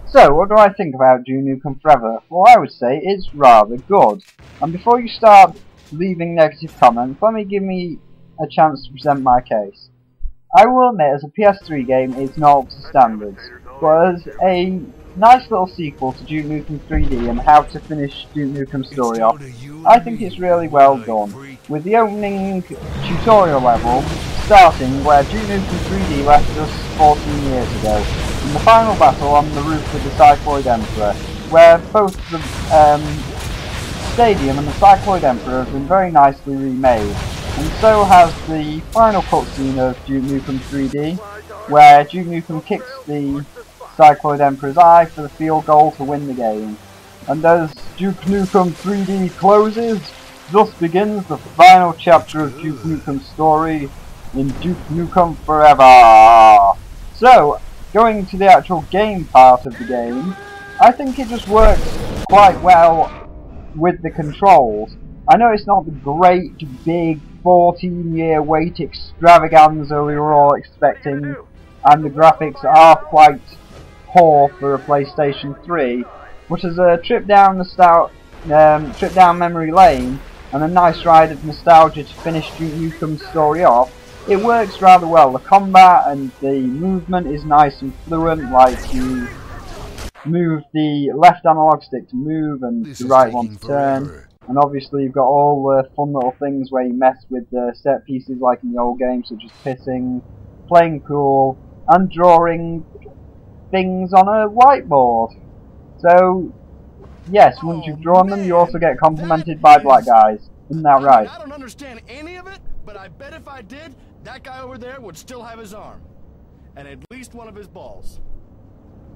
So, what do I think about Duke Nukem Forever? Well, I would say it's rather good. And before you start leaving negative comments, let me give me a chance to present my case. I will admit, as a PS3 game, it's not up to standards, but as a nice little sequel to Duke Nukem 3D and how to finish Duke Nukem's story off, I think it's really well done, with the opening tutorial level starting where Duke Nukem 3D left us 14 years ago, in the final battle on the roof with the Cycloid Emperor, where both the stadium and the Cycloid Emperor have been very nicely remade, and so has the final cutscene of Duke Nukem 3D, where Duke Nukem kicks the Cycloid Emperor's eye for the field goal to win the game. And as Duke Nukem 3D closes, thus begins the final chapter of Duke Nukem's story in Duke Nukem Forever. So, going to the actual game part of the game, I think it just works quite well with the controls. I know it's not the great big 14-year wait extravaganza we were all expecting, and the graphics are quite poor for a PlayStation 3, but as a trip down memory lane and a nice ride of nostalgia to finish Duke Nukem's story off, it works rather well. The combat and the movement is nice and fluent, like you move the left analog stick to move and the right one to turn. And obviously you've got all the fun little things where you mess with the set pieces like in the old games, such as pissing, playing pool, and drawing things on a whiteboard. So, yes, once you've drawn them, you also get complimented by black guys. Isn't that right? I don't understand any of it, but I bet if I did, that guy over there would still have his arm. And at least one of his balls.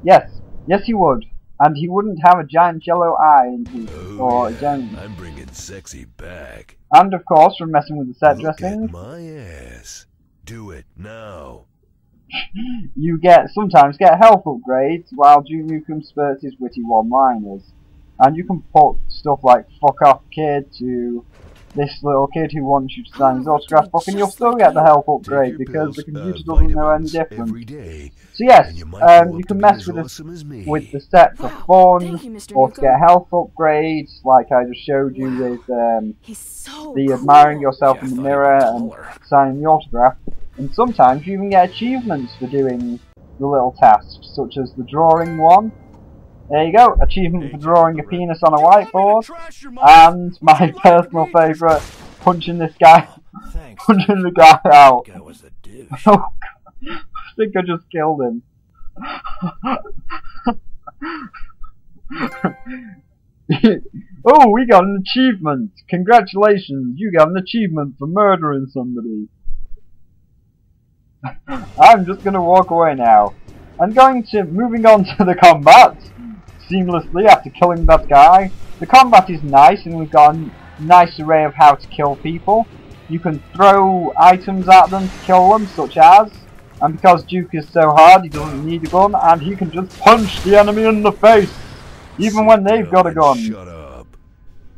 Yes. Yes, he would. And he wouldn't have a giant yellow eye in his, or a giant... I'm bringing sexy back. And of course, from messing with the set dressing... Look at my ass. Do it now. You sometimes get health upgrades while Duke Nukem spurts his witty one-liners. And you can put stuff like "fuck off kid" to this little kid who wants you to sign his autograph book, and you'll still get the health upgrade because the computer doesn't know any different. So yes, you can mess with the set for fun, or to get health upgrades, like I just showed you with the admiring yourself in the mirror and signing the autograph. And sometimes you even get achievements for doing the little tasks, such as the drawing one. There you go, achievement for drawing a penis on a whiteboard, and my personal favourite, punching this guy, punching the guy out. Oh, God. I think I just killed him. Oh, we got an achievement! Congratulations, you got an achievement for murdering somebody. I'm just gonna walk away now. Moving on to the combat. Seamlessly after killing that guy. The combat is nice, and we've got a nice array of how to kill people. You can throw items at them to kill them, such as, and because Duke is so hard, he doesn't need a gun, and he can just punch the enemy in the face, even when they've got a gun. Shut up.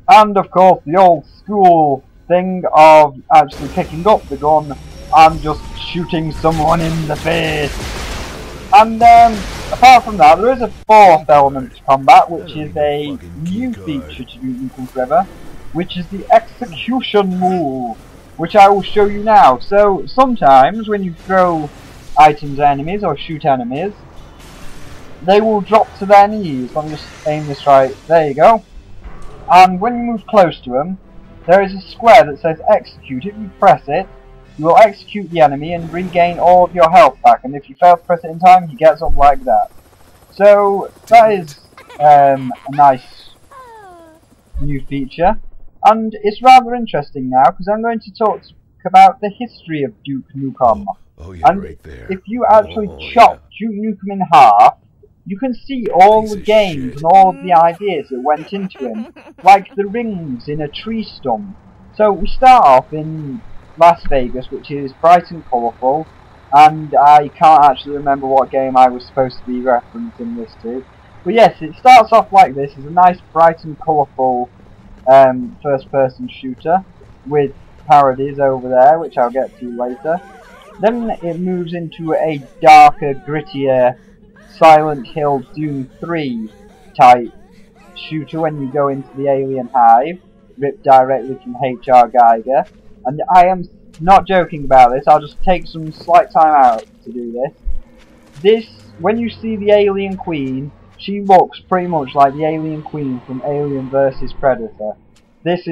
And of course, the old school thing of actually picking up the gun and just shooting someone in the face. And apart from that, there is a fourth element to combat, which is a new feature to Duke Nukem Forever, which is the execution move, which I will show you now. So sometimes when you throw items at enemies or shoot enemies, they will drop to their knees. Let me just aim this right. There you go. And when you move close to them, there is a square that says execute. If you press it, you will execute the enemy and regain all of your health back, and if you fail to press it in time, he gets up like that. So that is a nice new feature, and it's rather interesting now because I'm going to talk about the history of Duke Nukem. Oh, yeah, and right there. if you actually chop Duke Nukem in half, you can see all the games and all of the ideas that went into him, like the rings in a tree stump. So we start off in Las Vegas, which is bright and colourful, and I can't actually remember what game I was supposed to be referencing this to. But yes, it starts off like this. It's a nice bright and colourful first-person shooter with parodies over there, which I'll get to later. Then it moves into a darker, grittier Silent Hill Doom 3 type shooter when you go into the alien hive, ripped directly from H.R. Geiger. And I am not joking about this, I'll just take some slight time out to do this. When you see the alien queen, she looks pretty much like the alien queen from Alien vs Predator. This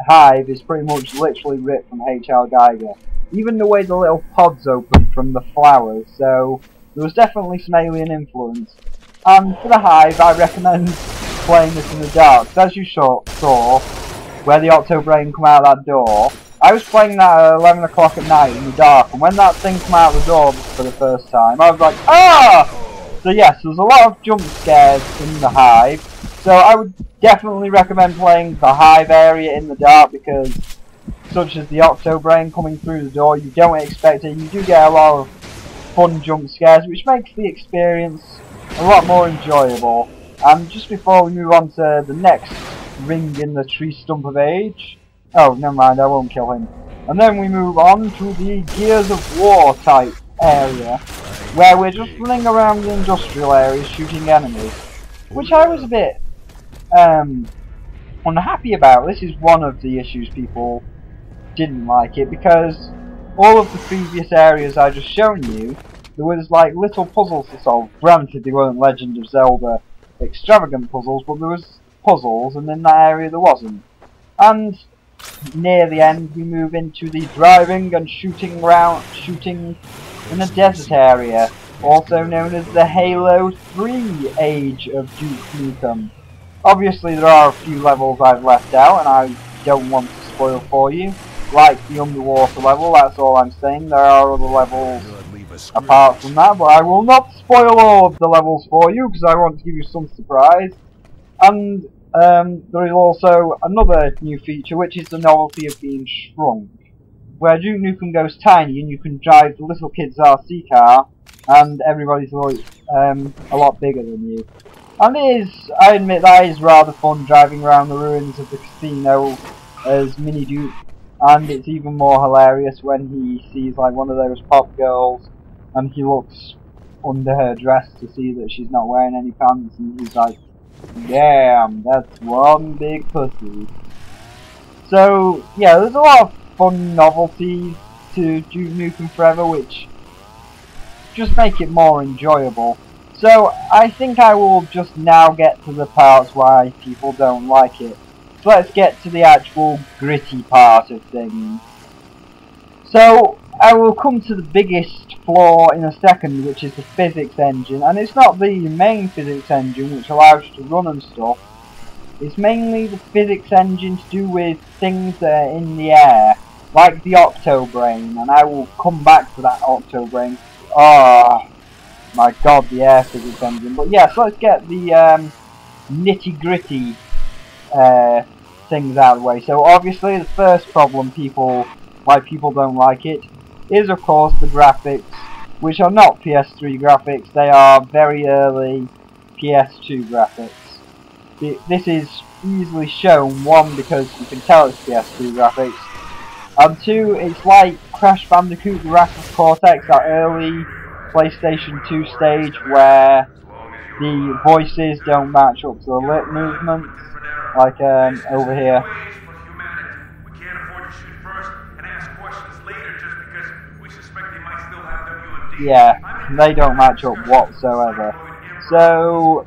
hive is pretty much literally ripped from H.R. Geiger. Even the way the little pods open from the flowers, so there was definitely some alien influence. And for the hive, I recommend playing this in the dark. So as you saw, where the Octobrain come out that door, I was playing that at 11 o'clock at night in the dark, and when that thing came out the door for the first time, I was like, ah! So yes, there's a lot of jump scares in the hive, so I would definitely recommend playing the hive area in the dark, because such as the Octobrain coming through the door, you don't expect it, you do get a lot of fun jump scares, which makes the experience a lot more enjoyable. And just before we move on to the next ring in the tree stump of age, oh, never mind, I won't kill him. And then we move on to the Gears of War type area, where we're just running around the industrial areas shooting enemies, which I was a bit unhappy about. This is one of the issues people didn't like it, because all of the previous areas I just shown you, there was like little puzzles to solve. Granted, they weren't Legend of Zelda extravagant puzzles, but there was puzzles, and in that area there wasn't. And near the end we move into the driving and shooting in a desert area, also known as the Halo 3 Age of Duke Nukem. Obviously there are a few levels I've left out and I don't want to spoil for you, like the underwater level, that's all I'm saying. There are other levels apart from that, but I will not spoil all of the levels for you because I want to give you some surprise. And there is also another new feature, which is the novelty of being shrunk, where Duke Nukem goes tiny and you can drive the little kid's RC car and everybody's a lot bigger than you. And I admit that is rather fun, driving around the ruins of the casino as Mini Duke, and it's even more hilarious when he sees like one of those pop girls and he looks under her dress to see that she's not wearing any pants, and he's like, damn, that's one big pussy. So yeah, there's a lot of fun novelties to Duke Nukem Forever which just make it more enjoyable. So I think I will just now get to the parts why people don't like it. So let's get to the actual gritty part of things. So I will come to the biggest flaw in a second, which is the physics engine, and it's not the main physics engine which allows you to run and stuff. It's mainly the physics engine to do with things that are in the air, like the Octobrain, and I will come back to that Octobrain. Oh my god, the air physics engine. But yeah, so let's get the nitty gritty things out of the way. So obviously the first problem why people don't like it is of course the graphics, which are not PS3 graphics, they are very early PS2 graphics. This is easily shown, one, because you can tell it's PS2 graphics, and two, it's like Crash Bandicoot The Wrath of Cortex, that early PlayStation 2 stage where the voices don't match up to the lip movements, like over here. Yeah, they don't match up whatsoever. So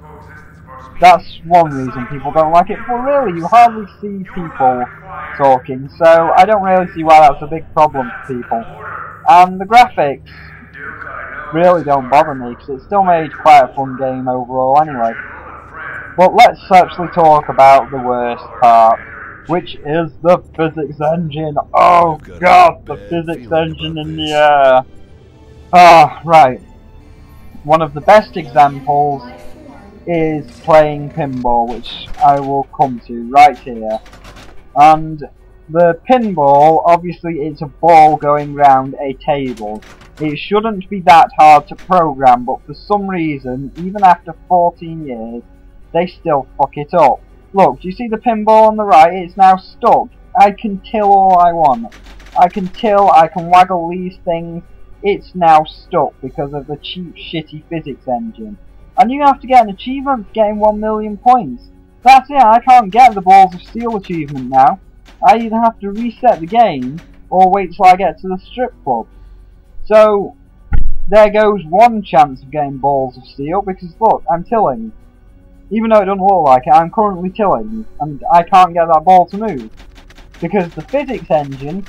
that's one reason people don't like it, but really you hardly see people talking, so I don't really see why that's a big problem for people. And the graphics really don't bother me, because it still made quite a fun game overall anyway. But let's actually talk about the worst part, which is the physics engine. Oh god, the physics engine in the air. Ah, right. One of the best examples is playing pinball, which I will come to right here. And the pinball, obviously it's a ball going round a table. It shouldn't be that hard to program, but for some reason, even after 14 years, they still fuck it up. Look, do you see the pinball on the right? It's now stuck. I can till all I want. I can waggle these things, it's now stuck because of the cheap, shitty physics engine. And you have to get an achievement for getting 1 million points. That's it, I can't get the Balls of Steel achievement now. I either have to reset the game, or wait till I get to the strip club. So, there goes one chance of getting Balls of Steel, because look, I'm tilling. Even though it doesn't look like it, I'm currently tilling, and I can't get that ball to move. Because the physics engine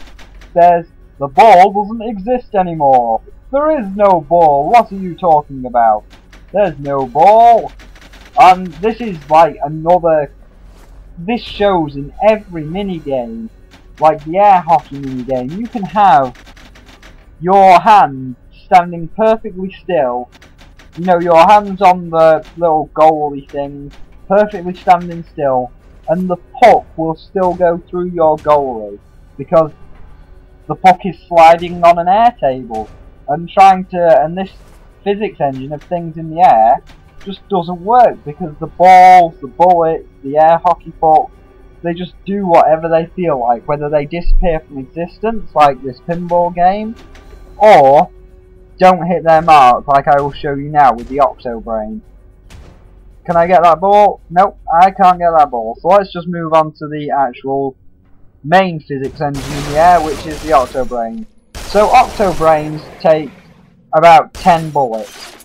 says the ball doesn't exist anymore. There is no ball, what are you talking about? There's no ball. And this is like another... This shows in every minigame, like the air hockey minigame, you can have your hand standing perfectly still. You know, your hands on the little goalie thing, perfectly standing still, and the puck will still go through your goalie, because the puck is sliding on an air table, and this physics engine of things in the air just doesn't work, because the balls, the bullets, the air hockey puck, they just do whatever they feel like, whether they disappear from existence, like this pinball game, or don't hit their mark, like I will show you now with the Octo Brain. Can I get that ball? Nope, I can't get that ball. So let's just move on to the actual main physics engine in the air, which is the Octo Brain. So Octo Brains take about 10 bullets.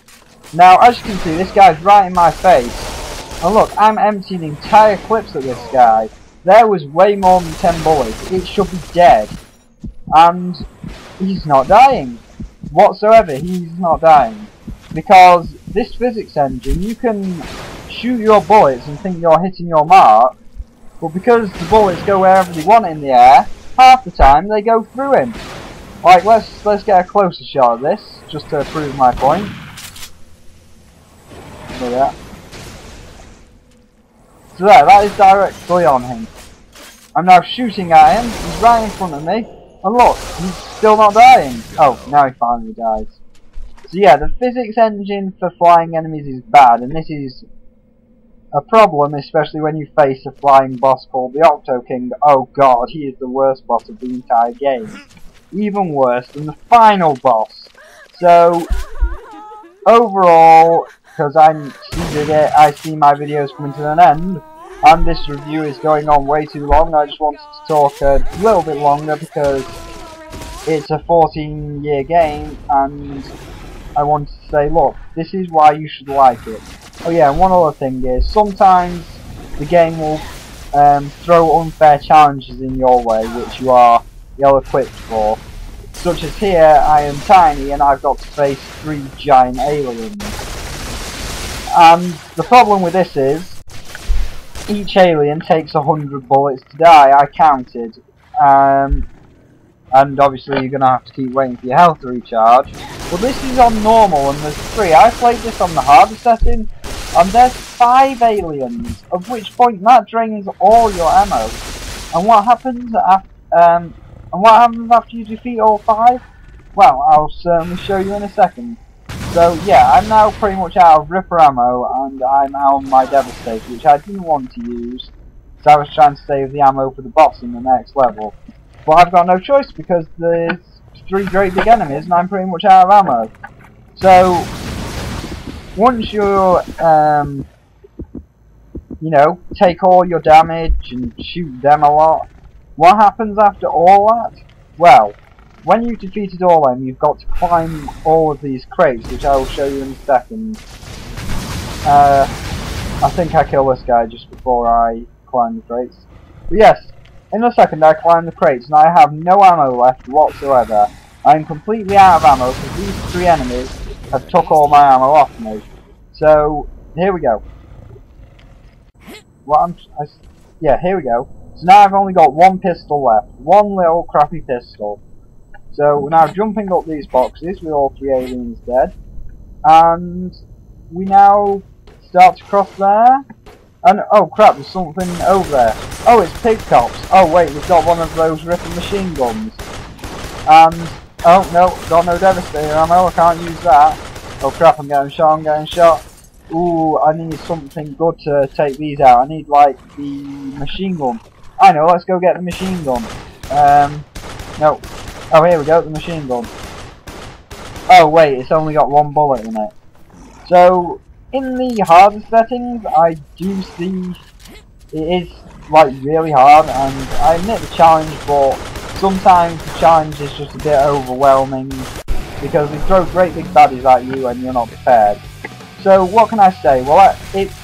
Now, as you can see, this guy's right in my face. And look, I'm emptying entire clips at this guy. There was way more than 10 bullets. It should be dead. And he's not dying. Whatsoever, he's not dying. Because this physics engine, you can shoot your bullets and think you're hitting your mark, but because the bullets go wherever they want in the air, half the time they go through him. Like, let's get a closer shot of this, just to prove my point. Look at that. So there, that is directly on him. I'm now shooting at him, he's right in front of me, and look, he's still not dying. Oh, now he finally dies. So yeah, the physics engine for flying enemies is bad, and this is a problem, especially when you face a flying boss called the Octo King. Oh god, he is the worst boss of the entire game. Even worse than the final boss. So, overall, because I see my videos coming to an end, and this review is going on way too long, I just wanted to talk a little bit longer because it's a 14-year game, and I wanted to say, look, this is why you should like it. Oh yeah, and one other thing is, sometimes the game will throw unfair challenges in your way, which you are ill-equipped for. Such as here, I am tiny and I've got to face 3 giant aliens. And the problem with this is, each alien takes 100 bullets to die, I counted. And obviously you're going to have to keep waiting for your health to recharge. But this is on normal and there's 3. I played this on the harder setting, and there's 5 aliens, at which point that drains all your ammo. And what happens after you defeat all 5? Well, I'll certainly show you in a second. So yeah, I'm now pretty much out of Ripper ammo, and I'm out of my Devastate, which I didn't want to use, so I was trying to save the ammo for the boss in the next level. But I've got no choice because there's 3 great big enemies and I'm pretty much out of ammo. So, once you, you know, take all your damage and shoot them a lot, what happens after all that? Well, when you've defeated all of them, you've got to climb all of these crates, which I will show you in a second. I think I kill this guy just before I climb the crates. But yes, in a second I climb the crates and I have no ammo left whatsoever. I'm completely out of ammo because these 3 enemies have took all my ammo off me. So, here we go. Yeah, here we go. So now I've only got 1 pistol left. 1 little crappy pistol. So we're now jumping up these boxes with all 3 aliens dead. And we now start to cross there. And oh crap, there's something over there. Oh, it's pig cops. Oh wait, we've got one of those Ripper machine guns. And oh no, got no Devastator ammo, I can't use that. Oh crap, I'm getting shot, Ooh, I need something good to take these out. I need like the machine gun. I know, let's go get the machine gun. No. Oh, here we go, the machine gun. Oh wait, it's only got one bullet in it. So, in the harder settings, I do see it is like really hard, and I admit the challenge, but sometimes the challenge is just a bit overwhelming because they throw great big baddies at you and you're not prepared. So what can I say? Well, it's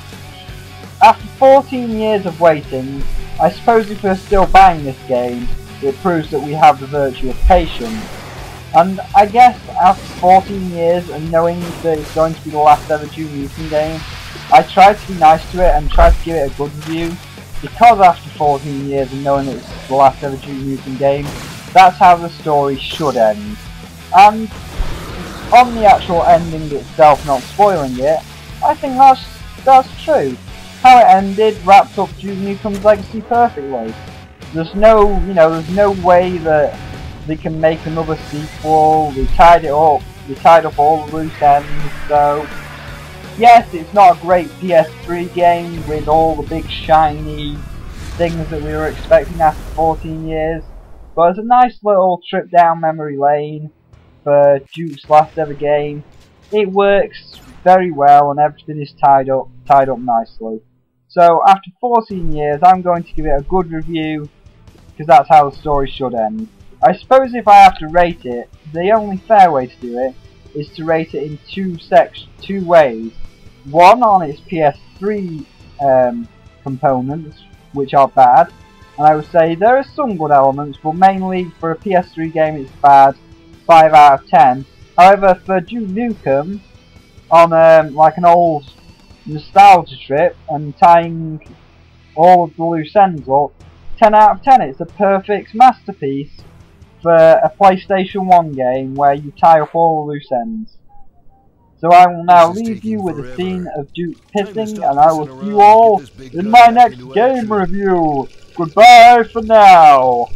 after 14 years of waiting, I suppose if we're still buying this game, it proves that we have the virtue of patience. And I guess after 14 years and knowing that it's going to be the last ever Duke Nukem game, I tried to be nice to it and tried to give it a good review, because after 14 years and knowing it's the last ever Duke Nukem game, that's how the story should end. And on the actual ending itself, not spoiling it, I think that's true. How it ended wrapped up Duke Nukem's legacy perfectly. There's no, there's no way that they can make another sequel. They tied it up. They tied up all the loose ends. So yes, it's not a great PS3 game with all the big shiny things that we were expecting after 14 years, but it's a nice little trip down memory lane for Duke's last ever game. It works very well and everything is tied up nicely. So after 14 years, I'm going to give it a good review because that's how the story should end. I suppose if I have to rate it, the only fair way to do it is to rate it in two ways. One on its PS3 components, which are bad, and I would say there are some good elements, but mainly for a PS3 game it's bad, 5 out of 10. However, for Duke Nukem, on like an old nostalgia trip and tying all of the loose ends up, 10 out of 10. It's a perfect masterpiece for a PlayStation 1 game where you tie up all the loose ends. So I will now leave you with a scene of Duke pissing, and I will see you all in my next game review. Goodbye for now.